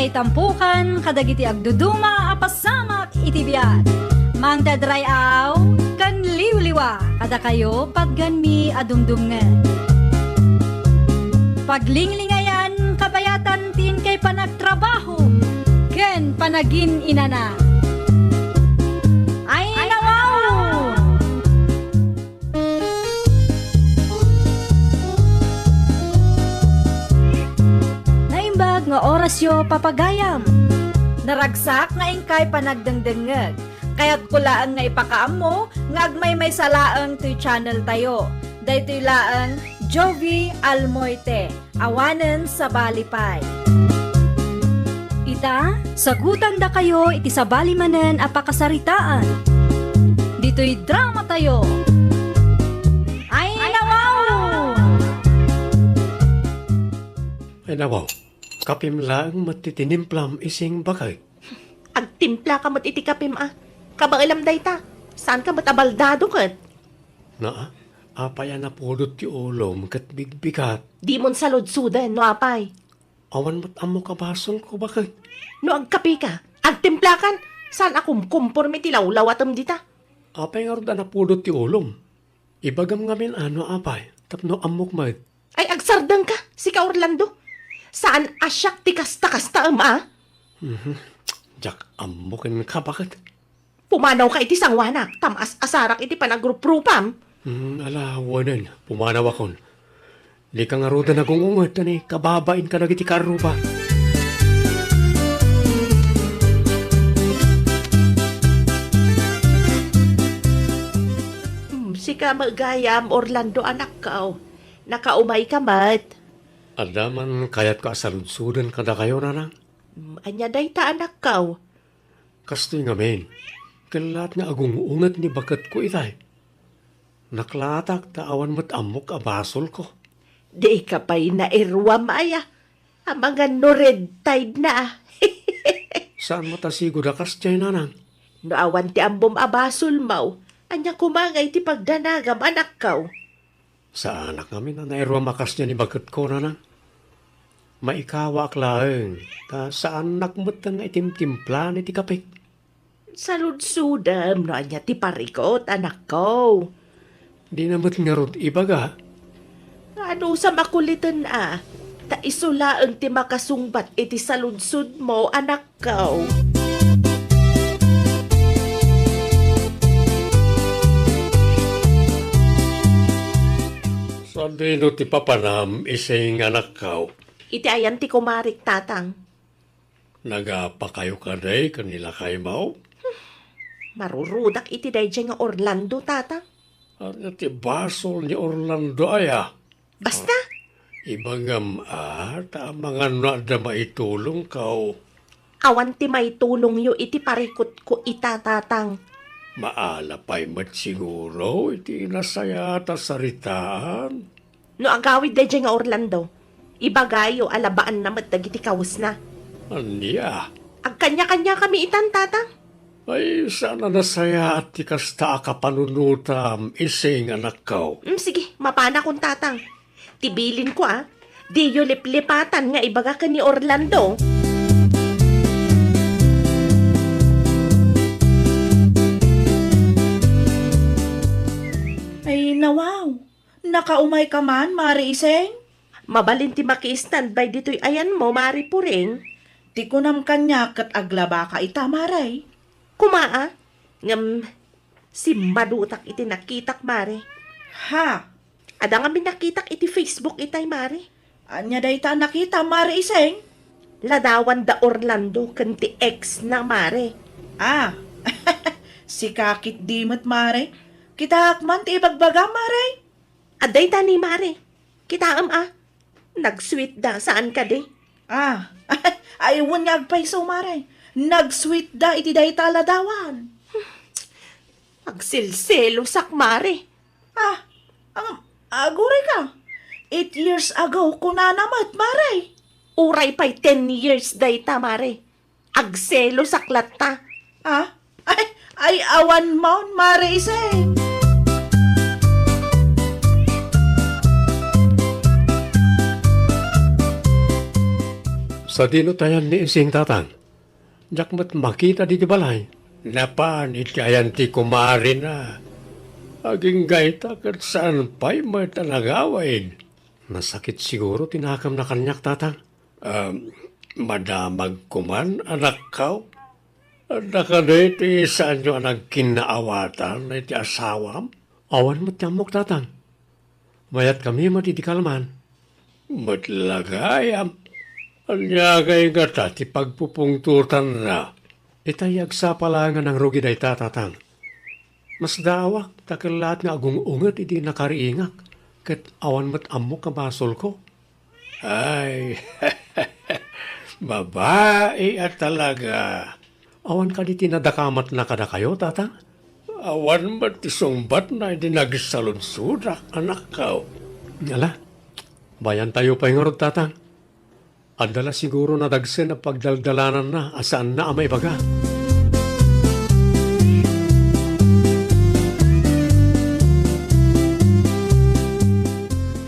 ngay tampukan, kadagiti agduduma, apasamak itibiyat. Mang dadrayaw, kan liwliwa, kada kayo pagganmi adumdumngan. Paglinglingayan, kabayatan tin kay panagtrabaho, ken panagin inana. Ay nawaw! Naimbag nga orasyo papagayam. Naragsak nga ingkay panagdengdengeg. Kaya't kulaan nga ipakaam mo, ngagmay may salaang to'y channel tayo. Daytoy laang Jovi Almoite, awanen sa balipay. Ita, sagutan da kayo iti sa balimanen apakasaritaan. Dito'y drama tayo. Ay nawaw! Ay nawaw, kapim lang matitinimplam ising bakay. Agtimpla ka mo't iti kapim Kabangilam day ta. Saan ka matabaldado kat? Na, apaya na pulot ti ulom kat bigbigat. Di mon saludsudan, no apay. Awan mo't amo kabasol ko bakay. No agkapi ka, agtimpla kan. Saan akum kumpor may tilawlaw atam dita? Apay nga rin na pulot ti ulom. Ibagam ngamin ano apay, tapno amok mat. Ay agsardang ka, si ka Orlando. Saan asyak ti kasta-kasta Jak amokin ka bakit? Pumanaw ka iti sangwanak, tamas asarak iti panagruprupam. Alawanan, pumanaw akon. Di ka nga rin na gungungot ni kababain ka nagiti karuba. Sika magayam, Orlando anak ka. Nakaumay ka mat. Adaman kayat ka asaludsudan kada kayo na lang. Anya day ta anak ka. Kastoy nga men, kalat nga agungungat ni bakat ko itay. Naklatak taawan mo't amok abasol ko. Di ka pa'y nairwa maya. Ang mga no red tide na. Saan mo tasigo da kastay na nang? No awan ti ambom abasol mau. Anya kumangay ti pagdanagam anak ka. Sa anak namin na nairwa makas niya ni bakat ko na nang. Maikawa aklaeng, ta sa anak mo't nga itimtimpla ni ti kapik. Saludsudam no anya ti parikot anak ko. Di na mo't nga ron ibaga. Ano sa makulitan ta isula ang ti makasungbat iti saludsud mo anak ko. So dino ti papanam ising anak kao. Iti ayan ti kumarik tatang. Nagapa kayo kaday kanila kay mau? Marurudak iti dayjay nga Orlando tatang. Ano ti basol ni Orlando aya? Basta, Ibagam ta mga nada maitulong kao. awan ti may tulong yo iti parikot ko itatatang. Maalapay mat siguro iti nasaya ta saritaan. No agawid dayjay nga Orlando, ibagayo alabaan na dagiti kawas na. Aniya, Agkanya-kanya kami itan tatang. ay sana nasaya at tikasta kapanunutam ising anak kao. Sige, mapana kong tatang. Tibilin ko di yo liplipatan nga ibaga ka ni Orlando. Ay, nawaw. Nakaumay ka man, Mari Iseng? Mabalin ti maki-standby dito'y ayan mo, Mari Puring. Di ko nam kanya kat aglaba ka ita, Maray. Kumaa, ngam si madutak iti nakitak, Mari. Ha? Ada nga nakitak iti Facebook itay, Mari. Anya day ta nakita, Mari Iseng? Ladawan da Orlando kanti ex na, Mari. Ah, si kakit dimot, Mari. Kita hakman ti ibagbaga, Maray. Aday ta ni Mari. Kitaam nag-sweet da saan ka di? Ah, ay wunyag pa iso, Maray. Nag-sweet da iti day taladawan. Agsilselo sak, Mari. Ah, aguri ka. 8 years ago, kunanamat, Maray. Uray pa'y 10 years day ta, Mari. Agselo saklat ta. Ah, ay awan mo, Maray Iseng. Sa dinutayan ni ising tatang, jakmat makita di balay. Napan itayan ti kumari na. Aging gaita kat saan pa'y may talagawain. Nasakit siguro tinakam na kanyak tatang. Madamag kuman anak kao. Nakada iti saan nyo anang kinaawatan na iti asawam. Awan mo't yamok tatang. Mayat kami matitikalman. Matlagayam. Anyagay nga ta ti pagpupungtutan na. Itayag sa palangan ng rugi day tatatang. Mas dawak takil lahat nga agung unget iti nakariingak. Kat awan mo't amok kabasol ko. Ay, babae at talaga. Awan ka di tinadakamat na kada kayo, tatang? Awan mo't isungbat na hindi nagisalunsudak, anak ka. Yala, bayan tayo pa yung rod, tatang. Adala siguro na dagsen na pagdaldalanan na asaan na amay baga.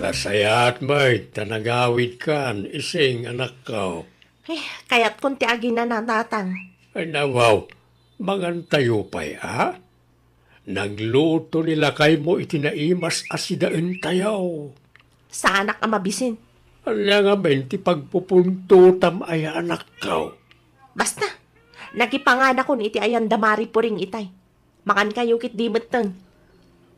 Nasayat mo'y tanagawid kan ising anak ko. Kaya't kung tiagin na natatang. Ay nawaw, mangantayo pa'y ha? Nagluto nila kay mo itinaimas asidaan tayaw. Sa anak ang mabisin. Ala nga 20 pagpupuntutam ay anak ko. Basta, nagipanganak ko ni iti ayan damari po ring itay. Makan kayo kit di meteng.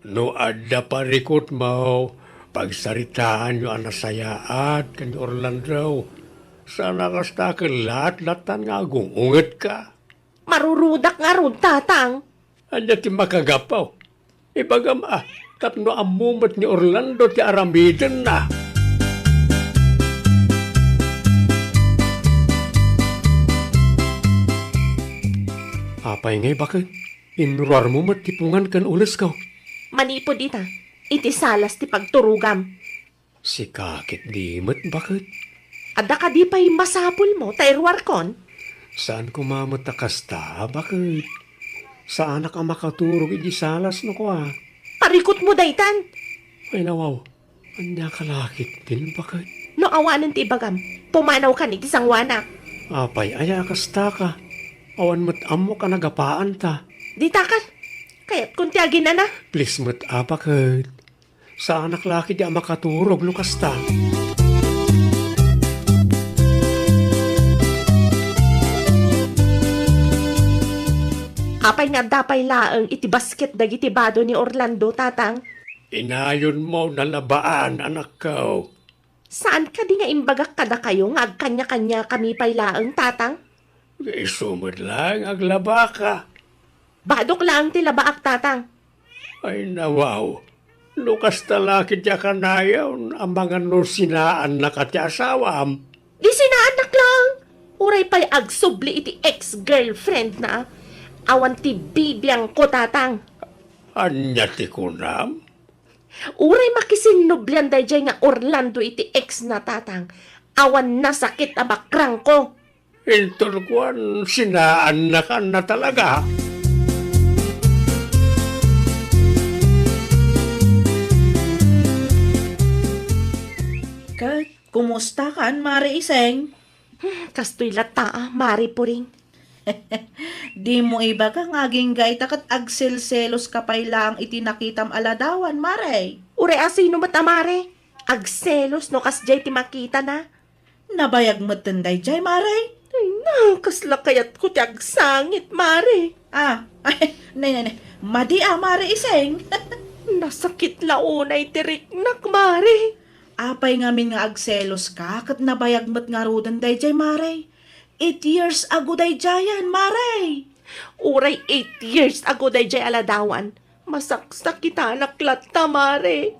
No adda parikot mo, pagsaritaan nyo anasayaat kan Orlando. Sana kasta ka lahat-latan nga gungunget ka. Marurudak nga ron, tatang. Anya ti makagapaw. Ibagam tapno amumat ni Orlando ti aramiden na. Apay ngay bakit? Inurar mo matipungan kan ulas ko. Manipo dita, iti salas ti pagturugam. Si kakit di mat bakit? Adda ka di pa'y masapul mo, tairwar kon. Saan kumamatakas ta? Bakit? Sa anak ang makaturog iti salas no ko Parikot mo daytan. Ay nawaw, anya kalakit din bakit? No awanan ti ibagam, pumanaw ka ni iti sangwanak. Apay aya kasta ka. Awan mo't amo ka nagapaan ta. Di takal, kaya't kung tiagin na na. Please mo't bakit? Sa anak laki di ang makaturog no kasta. Apay nga dapay laeng iti basket dagiti bado ni Orlando, tatang. Inayon mo na labaan, anak ko. Saan ka di nga imbagak kada kayo nga agkanya-kanya kami pay laeng, tatang? Isumod lang ang laba ka. Badok lang ti labaak, tatang. Ay nawaw. Lukas talaki tiya kanayaw ang mga nusinaan na katya asawam. Di sinaanak lang. Uray pa'y agsubli iti ex-girlfriend na. Awan ti bibiyang ko, tatang. Anya ti kunam? Uray makisinublan dayjay nga Orlando iti ex na, tatang. Awan na sakit abakrang ko. Intulkuan sinaan na ka na talaga. Kat, kumusta ka, Mare Iseng? Kastoy lata, mari po ring. Di mo iba ka ngaging gaita kat agselselos kapay lang itinakitam aladawan, Mare. Uray asino matamare. Agselos no kasjay ti makita na. Nabayag mo tanday jay, Mare. Ay na, kasla kayat ko ti agsangit, mare. Ay, nay. Madi Mare Iseng. Nasakit launay tiriknak, mare. Apay ngamin nga agselos ka, kat nabayag mo't nga rudan day jay, Mare. 8 years ago day jayan, Mare. Uray 8 years ago day jay aladawan. Masaksak kita naklata, mare.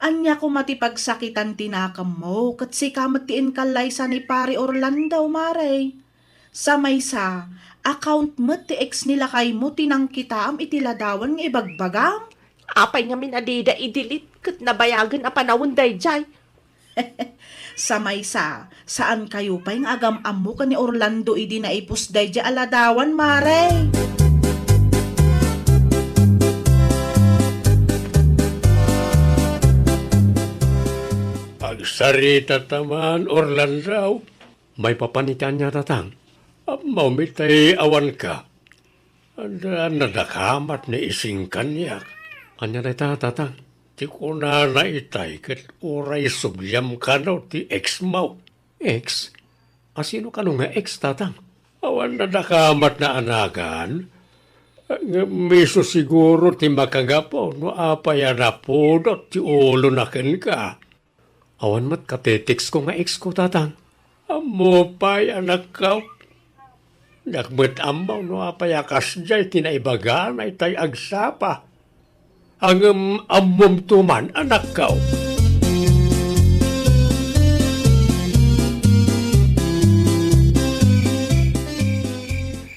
Anya ko matipagsakitan tinakam mo, kat si kamatiin kalay sa ni pari Orlando, Mare. Sa maysa, account mo ti ex nila kay mo tinang kita am itiladawan ng ibagbagam. Apay nga minadida idilit kat nabayagan a panawon day jay. Sa maysa, saan kayo pa yung agam-am mo ka ni Orlando idi na ipus day di aladawan, Mare? Pagsarita taman, Orlando. May papanitan niya tatang. Maumitay awan ka. Nadakamat ni ising kanyak. Anya na tatang. Ti ko na naitay kat oray subyam ka no ti ex mo. Ex? Asino ka nung nga ex tatang? Awan nadakamat na anagan. Miso siguro ti makagapo no apaya na podot ti ulo na ken ka. Awan mat katetiks ko nga ex ko tatang. Amo pa'y anak ka. Nakbet amaw no apaya kasjay tinaibagan ay tay agsapa. Ang amom tuman anak ka.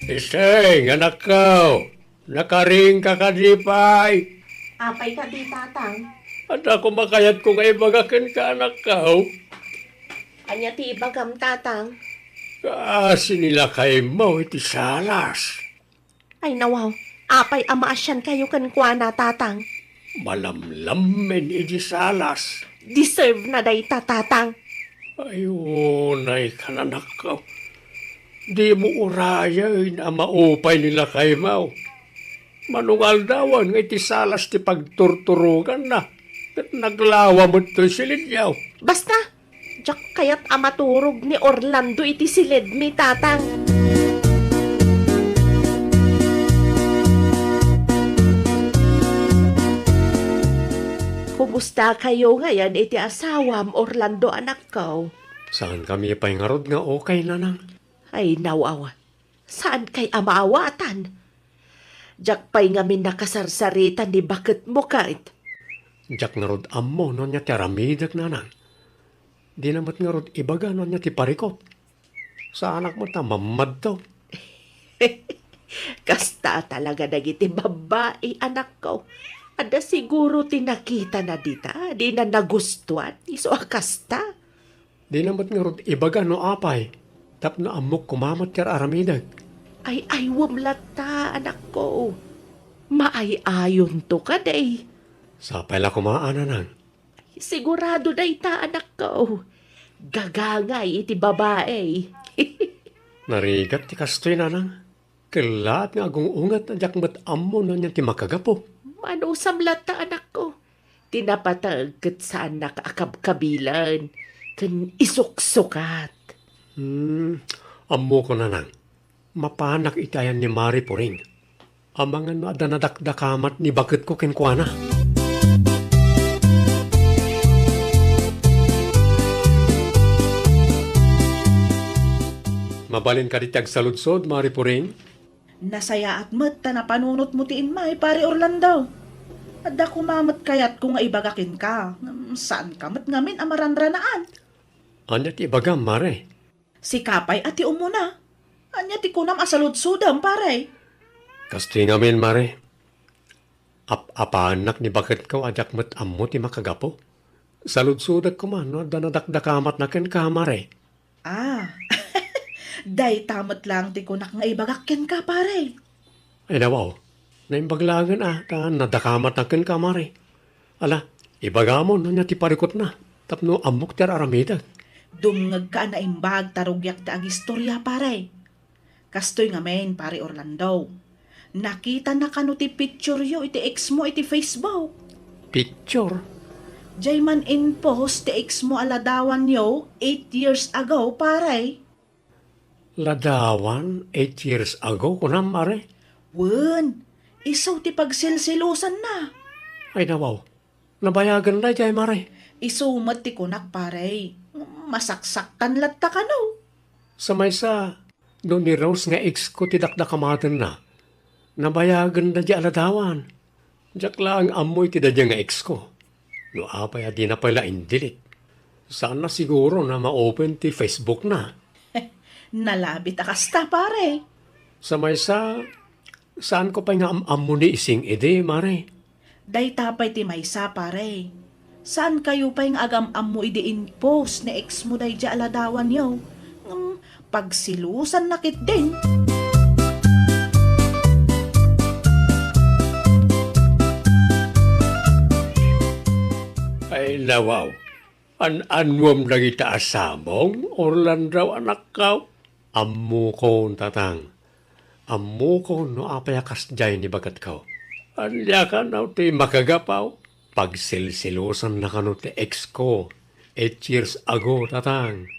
Iseng anak ka. Nakaring ka kadipay. Apay ka di tatang. At ako makayat kung ay bagakin ka anak ka. Anya ti ibagam tatang. Kasi nila kay mo iti salas. Ay nawaw, apay amaasyan kayo kan kuana tatang. Malamlamen iti salas. Deserve na day tatang. Ayun ay kananak ka. Di mo urayan na maupay nila kay mo. Manungal dawan nga iti salas ti pagturturugan na. At naglawa mo ito silidyaw. Basta, jak kayat amaturog ni Orlando iti silid mi tatang. Kumusta kayo ngayon iti asawam Orlando anak ko? Saan kami pa'y ngarod nga okay na nang? Ay nawaw, saan kay amaawatan? Jak pa'y ngamin nakasarsaritan ni bakit mo kahit. Jak ngarod ammo no niya ti aramidag na nang. Di namat ngarod ibaga no niya ti parikot. Sa anak mo ta mamad daw. Kasta talaga nagiti babae anak ko. Ada siguro tinakita na dita, di na nagustuhan, iso kasta. Di namat ngarod ibaga no apay. Tap na amok kumamat ti aramidag. Ay wumlata anak ko. Maay-ayon to ka day. Sa pala kumaan na nang. Sigurado day ta anak ko. Gagangay iti babae. Narigat ti kastoy na nang. Kilaat nga agungungat na jak mat ammo na niya ti makagapo. Ano samlata anak ko? Tinapatagkat sa anak akab-kabilan. Kan isuksukat. Ammo ko na nang. Mapanak itayan ni Mari Puring. Amangan no adanadakdakamat ni bakit ko kinkwana. Mabalin ka ditag saludsod, Mari Puring. Nasaya at mat ta na panunot mo tiin may pare Orlando. Adda kumamat kayat kung nga ibagakin ka. Saan ka mat ngamin amaranranaan? Anya ti ibagam, Mare. Si Kapay at ti umuna. Anya ti kunam asaludsudam pare. Kastoy ngamin, Mare. Apanak ni bakit ka ajak mat ammo ti makagapo. Saludsudag ko man, no? Danadakdakamat na ken ka, Mare. Ah, day tamat lang ti kunak nga ibagakin ka pare. Ay nawaw, naimbaglagan nadakamat na ken ka, Mare. Ala, ibagamon no niya ti parikot na. Tapno amok ti aramidag. Dumngag ka na imbag tarugyak ti agistorya pare. Kastoy nga men pare Orlando. Nakita na kano ti picture yo iti ex mo iti Facebook. Picture? Jay man in post ti ex mo aladawan yo 8 years ago pare. Ladawan, 8 years ago ko na, Mare. Wen, isaw ti pagsilsilusan na. Ay nawaw, nabayagan na jay, Mare. Isumat ti kunak pare. Masaksaktan latta ka no. Sa may sa, doon ni Rose nga ex ko tidakdakamatan na. Nabayagan na jay aladawan. Diyak lang amoy tidadya nga ex ko. No apay di na pala indilit. Sana siguro na ma-open ti Facebook na. Nalabit akasta pare. Sa may sa, saan ko pa nga amo ni ising ide, Mare? Day tapay ti maysa pare. Saan kayo pa yung agam-am mo idiin post na ex mo day di aladawan yo? Pagsilusan nakit din. Ay nawaw, Anwam na kita asamong, Orlando anak ka. Ammo ko, tatang. Ammo ko no apayakas jay ni bagat ka. Anya ka na ti makagapaw. Pagsilsilosan na kano ti ex ko. 8 years ago, tatang.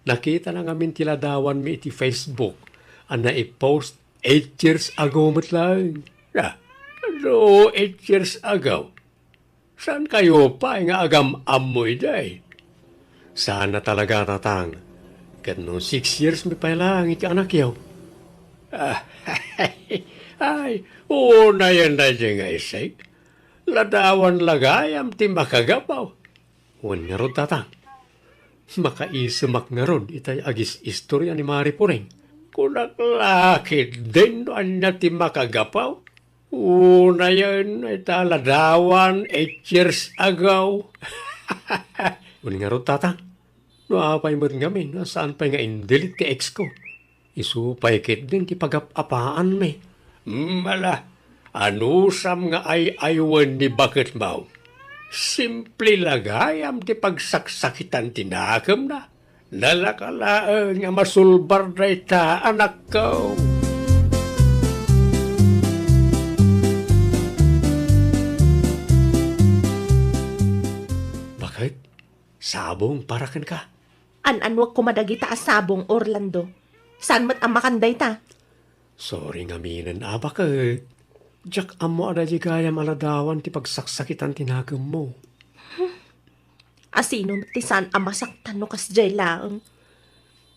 Nakita na ngamin tiladawan mi iti Facebook. Ang na-post 8 years ago matlang. Ano 8 years ago? Saan kayo pa nga agam amoy day? Sana talaga, tatang. Ganun 6 years mi pa lang iti anak yaw. Ay, oo na yan na dyan nga isay. Ladawan lagayam ti makagapaw. Huwag nga ron, tatang. Makaisamak nga ron itay agis istorya ni Mari Puring. Kunak lakit din doon na ti makagapaw. Una yan ay taladawan 8 years ago. Huwag nga ron, tatang. No, apay mo rin kami, saan pa nga indilit ti ex ko. Isupay kit din ti pag-apaan me. Mala, anusam nga ay aywan ni bakit mau. Simple lagayam ti pagsaksakitan tinakam na. Nalakalaan nga masulbar na ita anak ko. Bakit? Sabong parakan ka? An-anwag ko madagita asabong, Orlando. Saan mat ang makanday ta? Sorry nga minan, bakit? Diyak amo ada di kaya maladawan ti pagsaksakitan tinagam mo. Asino ti saan ang masaktan no kas jay laang?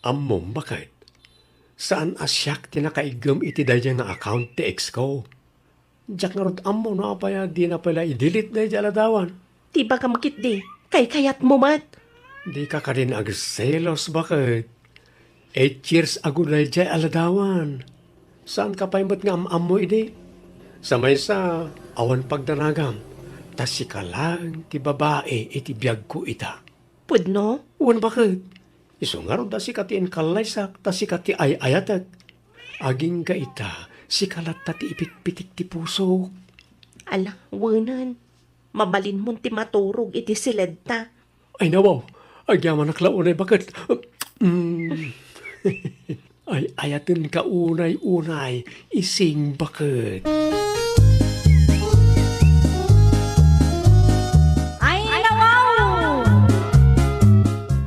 Amo, bakit? Saan asyak tinakaigam iti daya nga account ti ex ko? Diyak nga rod amo na apaya di na pala i-delete na di aladawan. Di ba ka makit di? Kay kayat mo mat? Di ka ka rin agselos, bakit? 8 years ago na di aladawan. Saan ka pa imot nga amo idi? Sa may sa awan pagdanagam, tas si kalang ti babae iti biyag ko ita. Pudno? Uwan bakit? Isungaro da si kati inkalaysak, tas si kati ay ayatak. Aging ka ita, si kalat ta ti ipit-pitik ti puso. Ala, wanan. Mabalin mo ti maturog iti siled ta. Ay nawaw, agyaman naklaunay bakit? Ay ayatin ka unay-unay, ising bakit?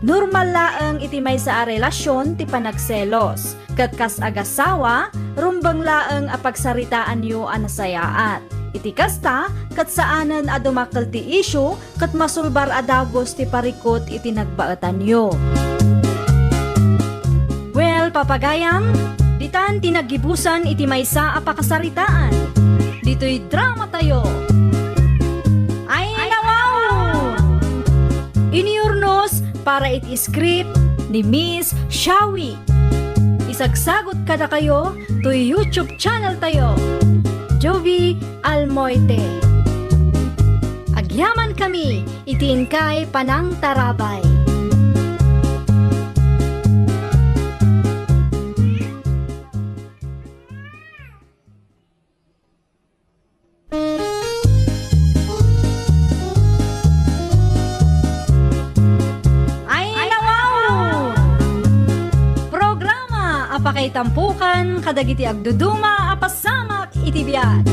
Normal laeng iti may sa relasyon ti panagselos. Kat kas agasawa, rumbang laeng apagsaritaan yu anasayaat. Iti kasta, kat saanan adumakal ti isyu, kat masulbar adagos ti parikot iti nagbaatan yu. Well, papagayam, ditan tinagibusan iti maysa apakasaritaan. Dito'y drama tayo. Ay nawaw! Iniurnos para iti script ni Miss Shawi. Isagsagot kada kayo to YouTube channel tayo. Jovi Almoite. Agyaman kami, itiin kay Panang Tarabay. Apakay tampukan, kadagiti agduduma, apasamak itibiyat.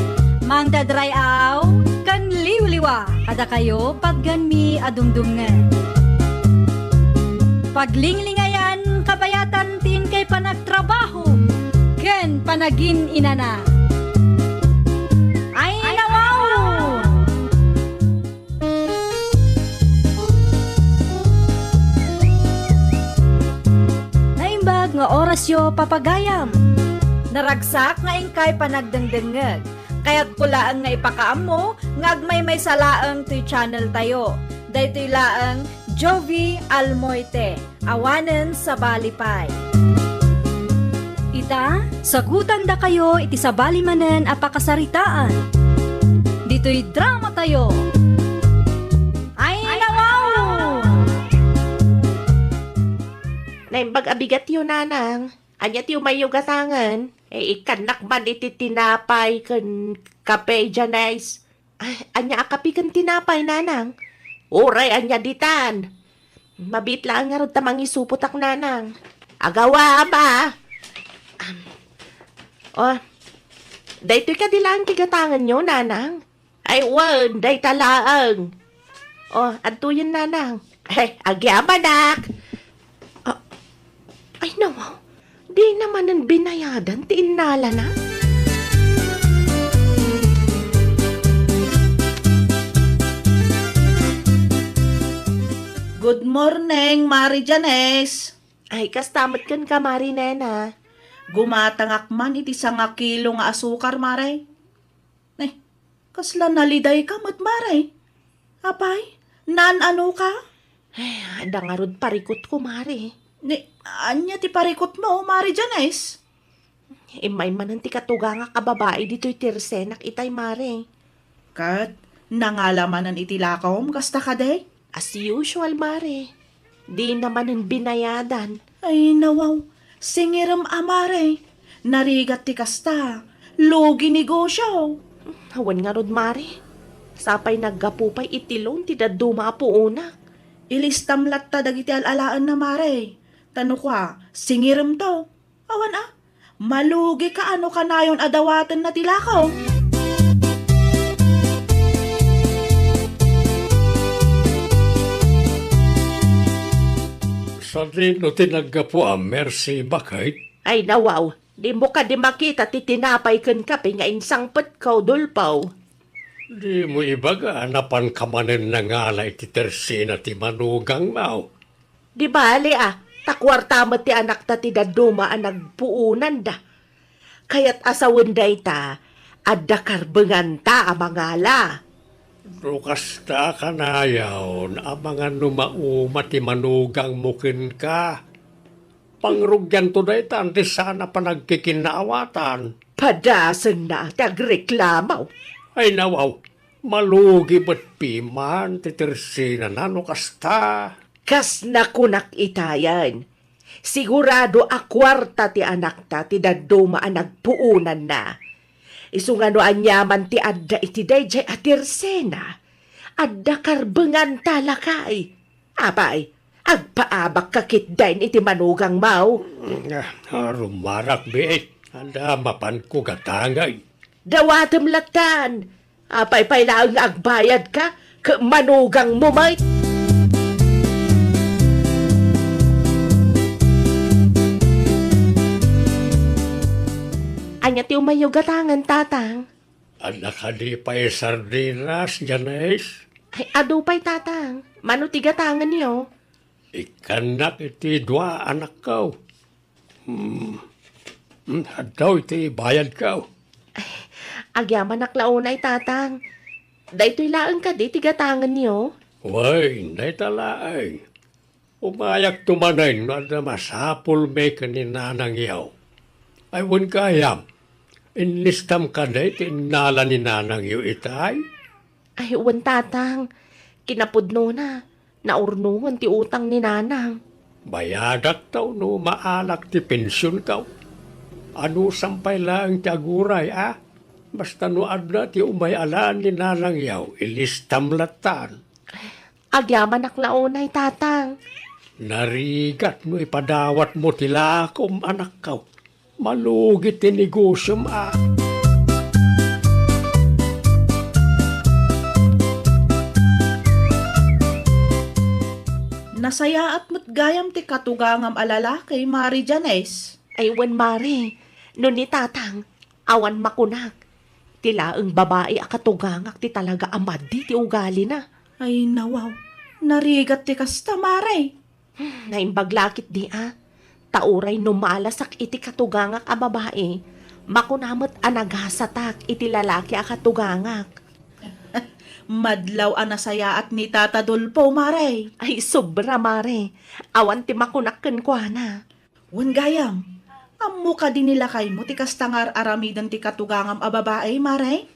Mangdadray aw, kan liwliwa, kada kayo pagganmi adumdumngan. Paglinglingayan, kabayatan tin kay panagtrabaho, ken panagin inana. Ay nawaw! Nga orasyo papagayam. Naragsak nga ingkay panagdengdengeg. Kaya't kulaan nga ipakaam mo, ngagmay may salaang to'y channel tayo. Daytoy laang Jovi Almoite, awanen sa balipay. Ita, sagutan da kayo iti sa balimanen apakasaritaan. Dito'y drama tayo. Ay nawaw! Naimbag abigat yun, nanang. Anya tiyo may yugatangan. Ikanak man iti tinapay kan kape janais. Ay, anya akapi kan tinapay, nanang. Uray anya ditan. Mabit lang nga ron tamang isuputak nanang. Agawa ba? Oh, daytoy ka dilang kigatangan nyo, nanang. Ay, wan, day talaang. Oh, antuyin nanang. Ay, agyaman. Ay, nawaw. Di naman ang binayadan, tiinala na. Good morning, Mari Janes. Ay, kastamot kan ka, Mari Nena. Gumatangak man iti sa nga kilo nga asukar, Mare. Kasla naliday ka, mat Mare. Apay, ano ka? Ay, dangarod parikot ko, Mari. Anya ti parikot mo, Mari Janes? May manan ti katuga nga kababae dito'y tirsenak itay, Mari. Kat, nangalamanan iti lakom, kasta ka day? As usual, Mari. Di naman ang binayadan. Ay, nawaw, singiram amare. Narigat ti kasta, lugi negosyo. Hawan nga rod, Mari. Sapay naggapupay itilon ti daduma po una. Ilistam latta dagiti alalaan na Mare. Tano ka, singiram to. Awan malugi ka ano ka na yon adawatan na tilakaw. Sa dino tinaggapo ang mercy bakit? Ay, nawaw. Di mo ka di makita ti tinapay kan kape nga insang patkaw dulpaw. Di mo ibaga anapan kamanen na nga na iti tersina ti manugang mau. Di bali takwartama ti anak ta ti daduma ang nagpuunan da. Kaya't asawan day ta, adda karbengan ta amangala. Rukas ta kanayaw na mga numauma ti manugang mukin ka. Pangrugyan to day ta, di sana pa nagkikinawatan. Padasan na ti agreklamaw. Ay nawaw, malugi ba't piman ti tersina na no kasta. Kas nakunak itayan. Sigurado akwarta ti anak ta ti daduma ang nagpuunan na. Isungano anyaman ti adda iti dayjay atirsena. Adda karbengan talakay. Apay, agpaabak kakit dain iti manugang mau. Rumarak biit, anda mapan ko gatangay. Dawatem latan. Apay lang agbayad ka, manugang mo may. Anya ti umayo gatangan, tatang. Anak halipay sardinas, Janes. Ay, adupay, tatang. Mano ti gatangan niyo? Ikanak iti dua anak kau. Hadaw iti bayad kau. Agyaman naklaunay, tatang. Daytoy laang ka di ti gatangan niyo. Way, hindi talaay. Umayak tumanay na masapul may kaninanang yaw. Ay, wun kayam. Inlistam ka na itinala ni nanang yu itay. Ay, uwan, tatang. Kinapudno na. Naurnungan ti utang ni nanang. Bayadak taw no maalak ti pensyon kaw. Ano sampay lang ti aguray, Basta no adna ti umayalaan ni nanang yaw, ilistam latan. Agyaman naklaunay, tatang. Narigat no ipadawat mo tilakom anak kaw. Malugit ti negosyo Nasaya at matgayam ti katugangam alalaki, Mari Janes. Ay, uwan, Mari. No ni tatang, awan makunak. Tilaang babae akatugangak ti talaga amad di ti ugali na. Ay, nawaw. Narigat ti kasta, Mare. Naimbaglakit di Tauray numalasak iti katugangak a babae. Makunamot anagasatak iti lalaki a katugangak. Madlaw nasaya at ni Tata Dulpo, Mare. Ay, sobra, Mare. Awan ti makunakken kwa na. Wan gayam. Ammo ka din nila kay mo ti kastangar aramidan ti katugangam a babae, Mare.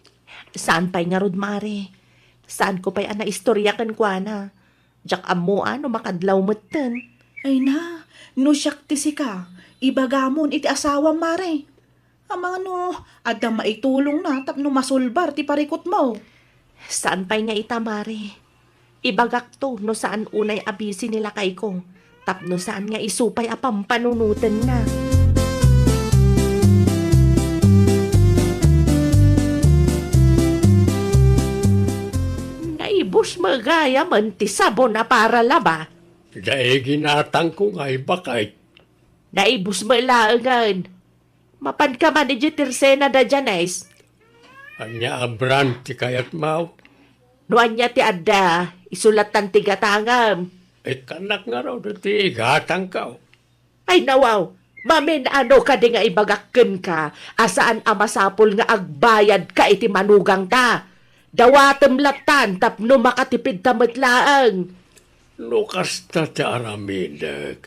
Saan pa'y nga rod, Mare? Saan ko pa'y istorya kan kwa na? Jak ammo no makadlaw motten. Ay na, no siyak ti sika. Ibagamon iti asawa, Mare. Amang adda maitulong na tapno masulbar ti parikot mo. Saan pa'y nga ita, Mare? Ibagak to no saan unay abisi nila kay ko. Tapno saan nga isupay apang panunutan na. Naibos magaya man ti sabon na para laba. Dahil ginatang ko nga ibakay. Naibos malaangan. Mapan ka man ni Tersena da Janes. Anya abran ti kayat mau. Nuan niya ti adda, isulatan ti gatangam. Kanak nga raw dati igatang ka. Ay nawaw, mamin ano ka di nga ibagakken ka, asaan amasapol nga agbayad ka iti manugang ta. Dawatem latan tapno makatipid tamatlaang. Lukas ta ti aramidag,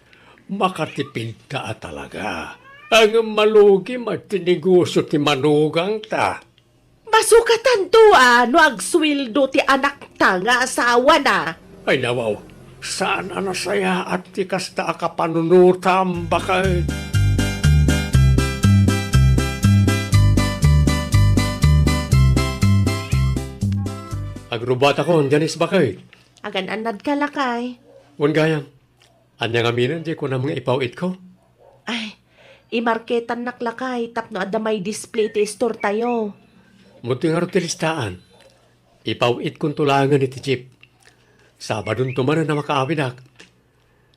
makatipid ta talaga. Ang malugi matiniguso ti manugang ta. Masukatan to no agswildo ti anak ta nga asawa na. Ay nawaw, saan anasaya at ti kasta akapanunutam bakay. Agrubat ako, Janis bakay. Agan anad ka lakay. Wan gayang, anyang aminan di ko na mga ipawit ko. Ay, imarketan naklakay tapno adda may display ti store tayo. Muti nga rin tilistaan. Ipawit kong tulangan iti jeep. Sabadon tumanan na makaawinak.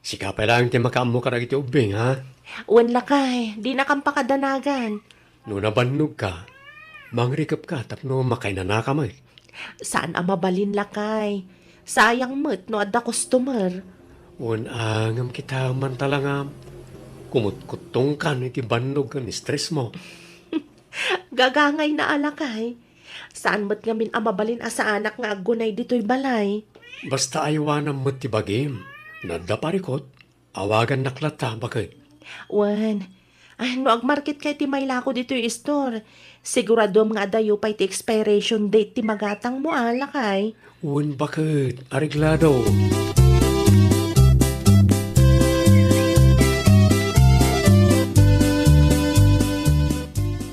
Sikapay lang ti makaamo ka na iti ubing, ha? Wan lakay, di na kang pakadanagan. No nabannog ka, mangrikap ka tapno makainana ka may. Saan ang mabalin lakay? Sayang mo't no adda customer. Wan angam kita man talangam. Kumutkutong ka iti bannog ka ni stress mo. Gagangay na alakay. Saan mo't ngamin ang mabalin asa anak nga agunay dito'y balay? Basta aywanam mo't ti bagim. Nadda parikot, awagan naklata bakit. Wan, ay no agmarket kay ti maylako dito'y store. Sigurado mga adayo pa'y ti expiration date ti magatang mo alakay. Wan bakit, areglado.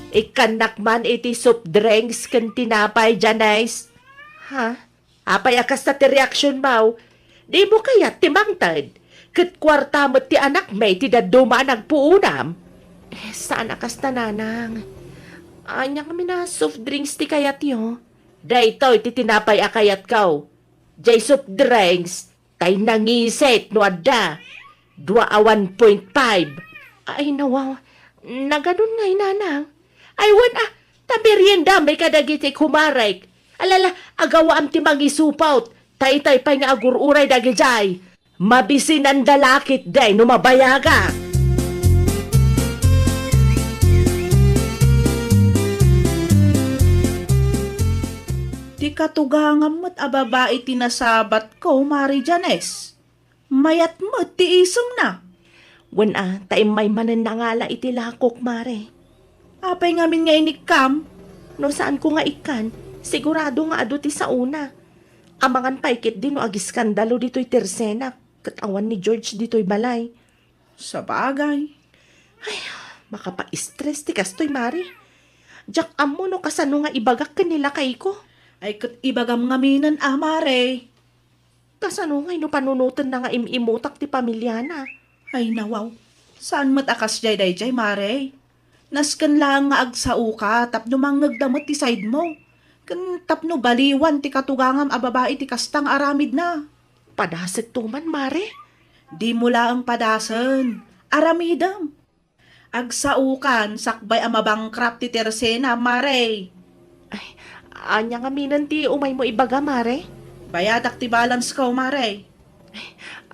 Ikanak man iti soup drinks kan tinapay Janice. Ha? Apay akas na ti reaction mo. Di mo kaya timangtad. Kat kwarta mo ti anak may ti daduma nagpuunam. Saan akas na nanang? Anya kami na soft drinks ti kayat yo. Dayto iti tinapay akayat kaw. Jay soft drinks. Tay nangiset no adda. 2.5. Ay nawaw. Naganun ngay nanang. Ay, wan tabirienda may kadagiti kumarek. Alala, agawa am ti mangisupaut. Tay-tay pa nga agururay dagi jay. Mabisin ang dalakit day no mabayaga. Di katugangam mo't ababae tinasabat ko, Mari Janes. Mayat mo't ti isem na. Wan tay may mananangala iti lakok, mare. Apay ngamin nga inikam. No saan ko nga ikan, sigurado nga ado ti sa una. Amangan paikit din no agiskandalo dito'y Tersena, katawan ni George dito'y balay. Sa bagay. Makapa-stress ti kastoy, mare. Diyak amo no kasano nga ibagak kanila kay ko. Ay kat ibagam ngaminan Mare. Kasano nga no panunutan na nga imimutak ti pamilya na. Ay nawaw. Saan mo't akas jay Mare? Nasken lang nga agsao ka, tapno manggagdamot ti side mo. Kan tapno baliwan ti katugangam a babae ti kastang aramid na. Padasag tuman, mare. Di mo lang padasen, aramidam. Agsaukan, sakbay a mabangkrap ti Tersena, Mare. Anya nga minan ti umay mo ibaga, mare. Bayadak ti balance ko, Mare.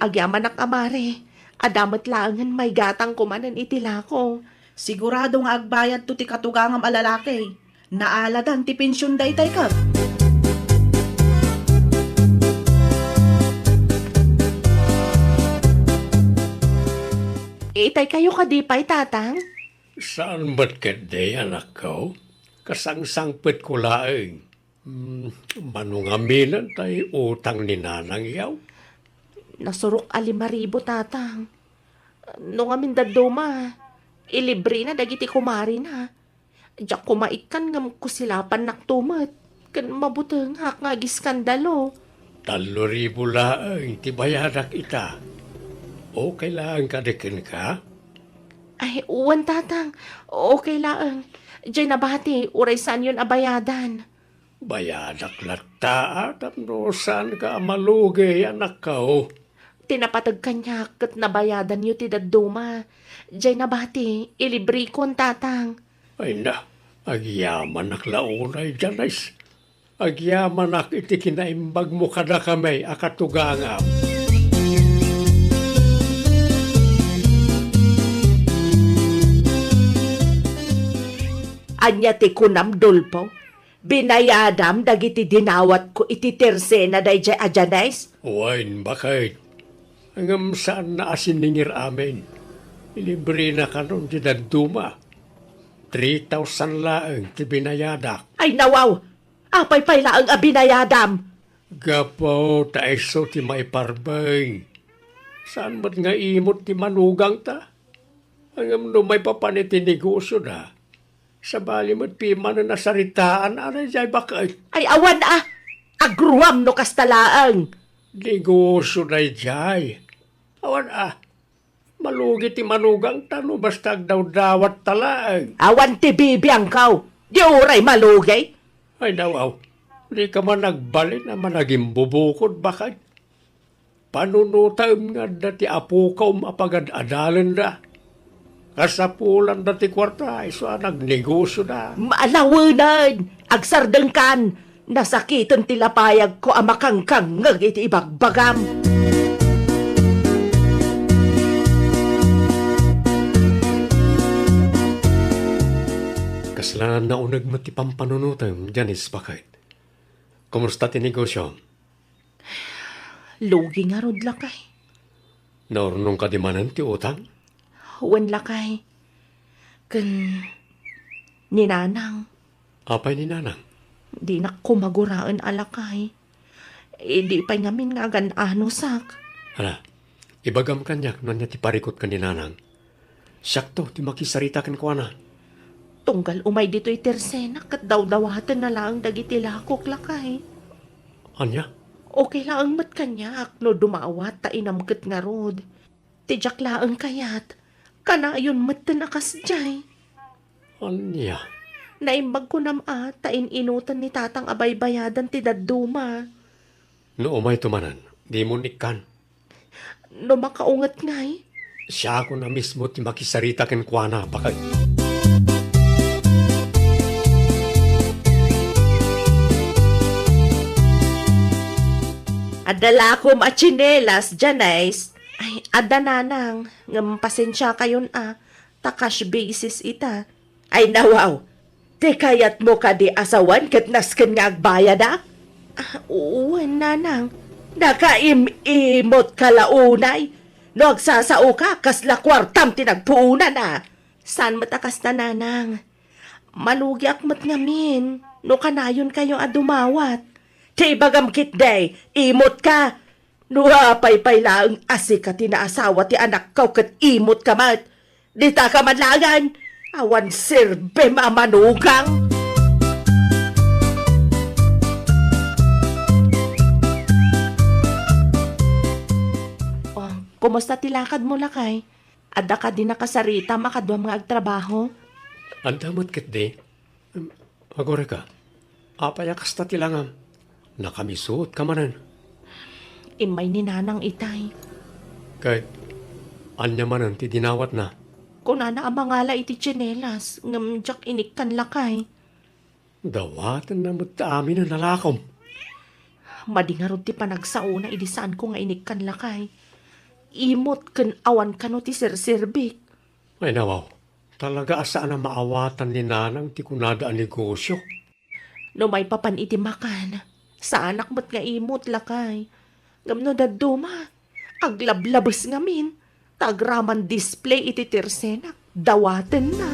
Agyamanak amare. Adamat laangan may gatang kumanan itila ko. Sigurado nga agbayad to ti katugangam a lalaki. Naaladan ti pensyon daytay ka. Itay kayo kadipay, tatang? Saan ba't kede, anak ko? Kasangsangpit ko laing. Manungaminan tayo utang ni nanang yaw. Nasurok 5,000, tatang. Nung amin daduma, ilibre na dagiti kumari na. Diyak kumaikan ngam kusilapan naktumat. Kan mabutang hak nga giskandalo. 3,000 laang ti bayadak ita. O kailangan ka dikin ka? Ay, uwan tatang. Okay lang. Diyan nabati, uray saan yun abayadan. Bayadak lata at no saan ka malugay anak ka o. Tinapatag kanya kat nabayadan yu ti daduma. Diyan nabati, ilibri kon tatang. Ay na, agyaman ak launay janis. Agyaman ak iti kinaimbag mo kada kamay akatugangam. Anya ti kunam dulpo. Binayadam dagiti dinawat ko iti tersena day jay ajanais. Wain bakit? Hanggang saan na asiningir amin? Ilibre na ka nun di daduma. 3,000 laang ti binayadak. Ay nawaw, apay payla ang abinayadam. Gapo taiso ti maiparbay. Saan ba't nga imot ti manugang ta? Hanggang no may papanit ti negosyo na. Sa bali mo't pima na nasaritaan, anay jay bakit? Ay awan agruam no kastalaang. Negosyo na jay. Awan malugi ti manugang ta no basta daw dawat talaang. Awan ti bibiyang kaw, di uray malugay. Ay dawaw, di ka man nagbalin na managing bubukod bakit? Panunutam nga dati apo ka mapagad-adalan da. Kasapulan dati kwarta, iso nagnegosyo na. Maalawanan, agsardeng kan, nasakitan tilapayag ko amakangkang ngag iti ibagbagam. Kasalanan na unag mo ti pampanunutam, Janice, bakit? Kumusta ti negosyo? Lugi nga rod lakay. Naurnong ka di manan ti utang? Huwan lakay. Ninanang, Apay ni nanang? di na kumaguraan alakay. Di pa ngamin nga ganano sak. Hala, ibagam kanyak na niya ti parikot ka ni nanang. Sakto, ti makisarita kan ko na. Tunggal umay dito itersena kat daw-dawatan na lang dagiti lakok lakay. Anya? Okay lang mat kanyak no dumawat ta inamket nga rod. Tijak laang kayat. Kanayon mat tanakas jay. Anya? Naimbag ko nam ta inutan ni tatang abaybayadan ti daduma. No umay tumanan, di mo nikan. No makaungat ngay. Siya ako na mismo ti makisarita kan ko na, bakit? Adala ko machinelas, Janice. Ay, adananang. Ngam pasensya kayon Takash basis ita. Ay, nawaw. Te kayat mo ka di asawan kat nasken nga agbayad uwan nanang. Nakaimimot ka launay. No agsasao ka, kasla kwartam tinagpuunan San matakas na nanang? Malugi akmat ngamin. No kanayon kayo adumawat. Ti bagamkit day, imot ka. Nuapay lang asi ka tinaasawa ti anak kaw kat imot ka mat. Dita ka madlangan. Awan sirbe mamanugang. Oh, kumusta tilakad mo lakay? Ada ka din nakasarita makadwa mga agtrabaho? Ang damot kit di. Magore ka. Apayakas ta tilangam. Nakamisot ka manan. Imay ni nanang itay. Kay, anya manan ti dinawat na. Kung nana amangala iti tsinelas, ngamjak inikkan lakay. Dawatan na mo't amin na nalakom. Madingarod ti panagsauna idisaan ko nga inikkan lakay. Imot ken awan kano ti sirsirbik. Ay nawaw, talaga asaan na maawatan ni nanang ti kunada ang negosyo. No may papan iti makan, sa anak mo't nga imot lakay. Ngamno daduma, aglablabas ngamin. Tagraman display iti tirsena, dawaten na.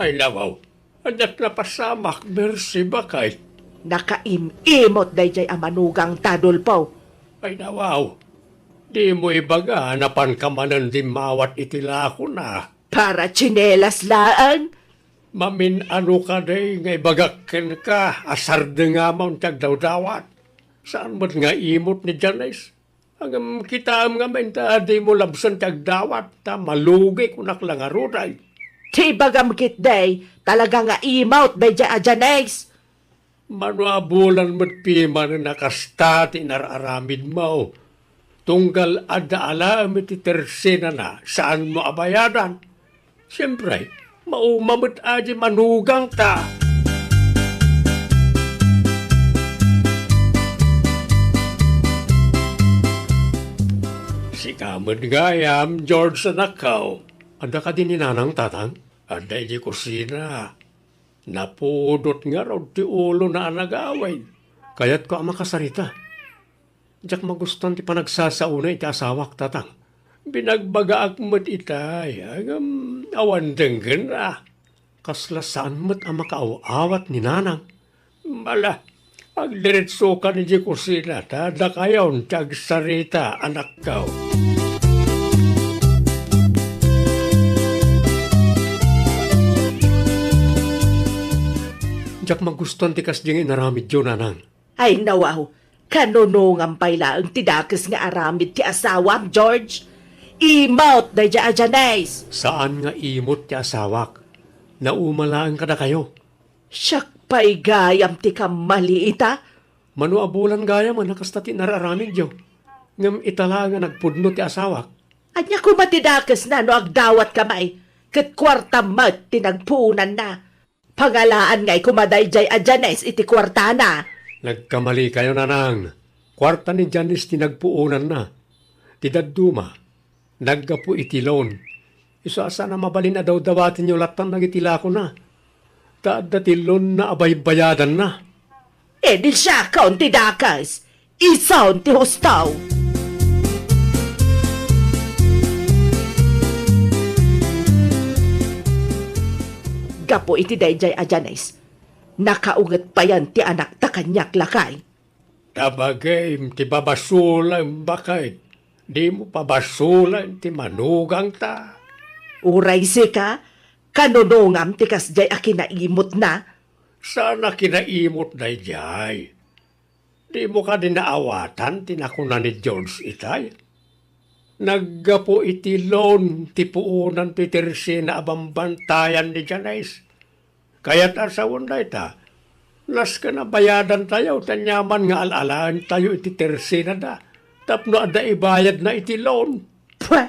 Ay nawaw, anak na pasamak, mersi bakay. Nakaimimot dayjay amanugang tadulpaw. Ay nawaw, di mo ibaga, napan ka manan di mawat itilako na. Para tsinelas laan. Mamin ano ka day, ngay bagakin ka, asar de nga maun tag daw-dawat. Saan mo't nga imot ni Janice? Hanggang kita nga menta, di mo labsan tag dawat, ta malugay kunak lang aruday. Ti bagam kit day, talaga nga imout bay dya Janice. Manuabulan mo't pima na nakastati nararamid mo. Tunggal ada alam iti tersena na, saan mo abayadan? Siyempre, maumamot aji manugang ta. Si kamad gayam, George Sanakaw. Anda ka din ni nanang tatang? Anda di kusina. Napudot nga raw ti ulo na nag-away. Kaya't ko ang makasarita. Diyak magustan ti panagsasauna iti asawak tatang. Binagbagaak mo't itay. Agam awan denggen ah. Kaslasaan mo't ang makaawat ni nanang. Bala, agdiretso ka ni di kusina. Tada kayon tiyag sarita anak kaw. Diyak magustan ti kasding inaramid yun nanang. Ay nawaw, kanunong ang payla ang tidakis nga aramid ti asawam, George. Imout day dya Janice. Saan nga imot ti asawak? Naumalaan ka na kayo. Siyak pa'y gayam ti kamaliita. Manuabulan gaya man nakastati nararamid yo. Ngam itala nga nagpudno ti asawak. Anya ko matidakis na no agdawat kamay. Kat kwarta mat tinagpunan na. Pangalaan nga'y kumaday jay Janice iti kwarta na. Nagkamali kayo nanang. Kwarta ni Janice tinagpuunan na. Tidaduma. Naggapu itilon. Isa na mabalin na daw dawatin nyo latan nagitila ko na. Taadatilon na abay-bayadan na. E di siya kaon ti dakas. Isaon ti hustaw. Gapo iti dayjay Janice. Nakaunget pa yan ti anak ta kanyak lakay. Tabagay, ti babasulan bakay. Di mo pabasulan ti manugang ta. Uray si ka, kanunongam ti kasjay akinaimot na. Sana kinaimot na jay. Di mo ka din naawatan, tinakuna ni George itay. Naggapo iti loan, ti puunan ti tersi na abambantayan ni Janice. Kaya't asawon na ita, nas ka na bayadan tayo, tanyaman nga alalaan tayo iti tersi na da. Tapno ada ibayad na iti loan. Pweh,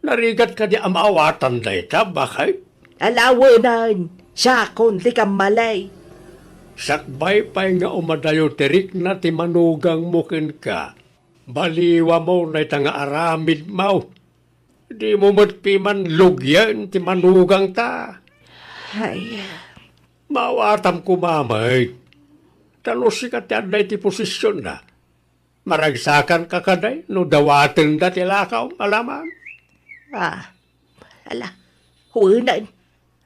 Narigat ka di amaawatan na ita, bakit? alawanan, siya kon ti kamalay. Sakbay pa'y nga umadayo tirik na ti manugang mukin ka. Baliwa mo na ita nga aramid mo. Di mo matpiman lugyan ti manugang ta. Ay, Mawatam ko mamay. Talusi ka ti aday ti posisyon na. Maragsakan ka kaday no dawatin da ti lakaw malaman. ala, huwinan.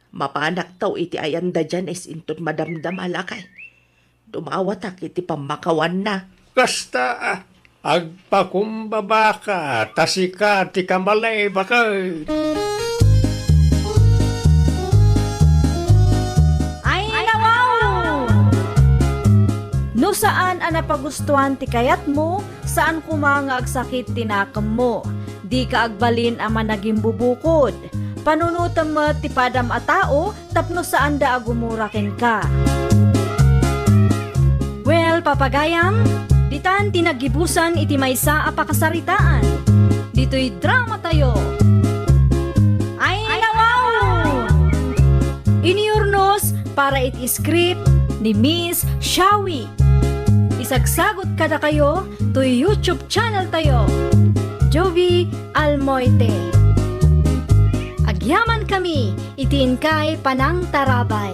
Mapanak tao iti ayanda dyan is inton madamdam alakay. Dumawatak iti pamakawan na. Kasta agpakumbaba ka, tasika ti kamalay bakay. Ay, nawaw! No saan ang napagustuhan ti kayat mo, saan kumanga agsakit tinakam mo. Di ka agbalin ang managing bubukod. Panunutan mo ti padam a tao, tapno saan da agumurakin ka. Well, papagayam, ditan tinagibusan iti maysa a pakasaritaan. Dito'y drama tayo. Ay, nawaw! Iniurnos para iti script ni Miss Shawi. Isagsagot kada kayo to YouTube channel tayo. Jovi Almoite. Agyaman kami, itin kay Panang Tarabay.